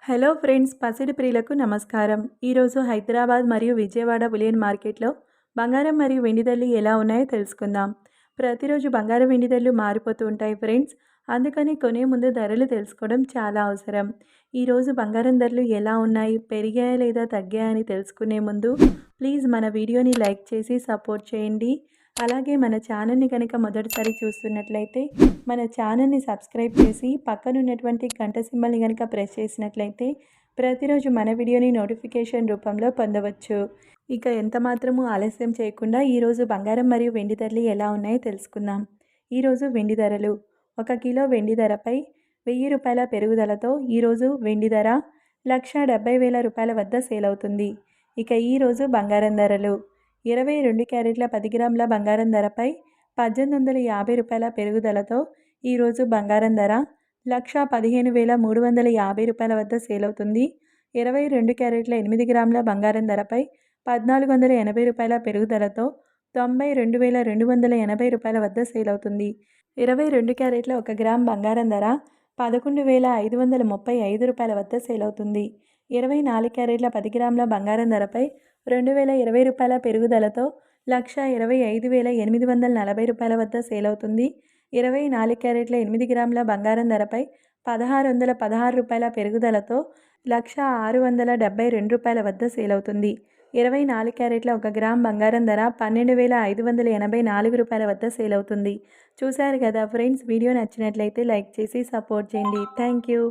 Hello friends, పసిడి ప్రియులకు నమస్కారం. ఈరోజు హైదరాబాద్ మరియు విజయవాడ బులియన్ మార్కెట్లో బంగారం మరియు వెండి ధరలు ఎలా ఉన్నాయో తెలుసుకుందాం. ప్రతిరోజు బంగారం వెండి ధరలు మారిపోతూ ఉంటాయి ఫ్రెండ్స్. అందుకని కొనే ముందు ధరలు తెలుసుకోవడం చాలా అవసరం. ఈరోజు బంగారం ధరలు ఎలా ఉన్నాయి, పెరిగాయా లేదా తగ్గాయా అని తెలుసుకునే ముందు ప్లీజ్ మన వీడియోని లైక్ చేసి సపోర్ట్ చేయండి. అలాగే మన ఛానల్ని కనుక మొదటిసారి చూస్తున్నట్లయితే మన ఛానల్ని సబ్స్క్రైబ్ చేసి పక్కనున్నటువంటి గంట సింబల్ని కనుక ప్రెస్ చేసినట్లయితే ప్రతిరోజు మన వీడియోని నోటిఫికేషన్ రూపంలో పొందవచ్చు. ఇక ఎంత మాత్రము ఆలస్యం చేయకుండా ఈరోజు బంగారం మరియు వెండి ధరలు ఎలా ఉన్నాయో తెలుసుకుందాం. ఈరోజు వెండి ధరలు: 1 కిలో వెండి ధరపై ₹1000 పెరుగుదలతో ఈరోజు వెండి ధర ₹1,70,000 వద్ద సేల్ అవుతుంది. ఇక ఈరోజు బంగారం ధరలు: 22 క్యారెట్ల 10 గ్రాముల బంగారం ధరపై ₹1,850 పెరుగుదలతో ఈరోజు బంగారం ధర ₹1,15,350 వద్ద సేల్ అవుతుంది. 22 క్యారెట్ల 8 గ్రాముల బంగారం ధరపై ₹1,480 పెరుగుదలతో ₹92,280 వద్ద సేల్ అవుతుంది. 22 క్యారెట్ల 1 గ్రామ్ బంగారం ధర ₹11,535 వద్ద సేల్ అవుతుంది. 24 క్యారెట్ల 10 గ్రాముల బంగారం ధరపై ₹2,020 పెరుగుదలతో ₹1,25,840 వద్ద సేల్ అవుతుంది. 24 క్యారెట్ల 8 గ్రాముల బంగారం ధరపై ₹1,616 పెరుగుదలతో ₹1,672 వద్ద సేల్ అవుతుంది. 24 క్యారెట్ల 1 గ్రామ్ బంగారం ధర ₹12,584 వద్ద సేల్ అవుతుంది. చూశారు కదా ఫ్రెండ్స్, వీడియో నచ్చినట్లయితే లైక్ చేసి సపోర్ట్ చేయండి. Thank you.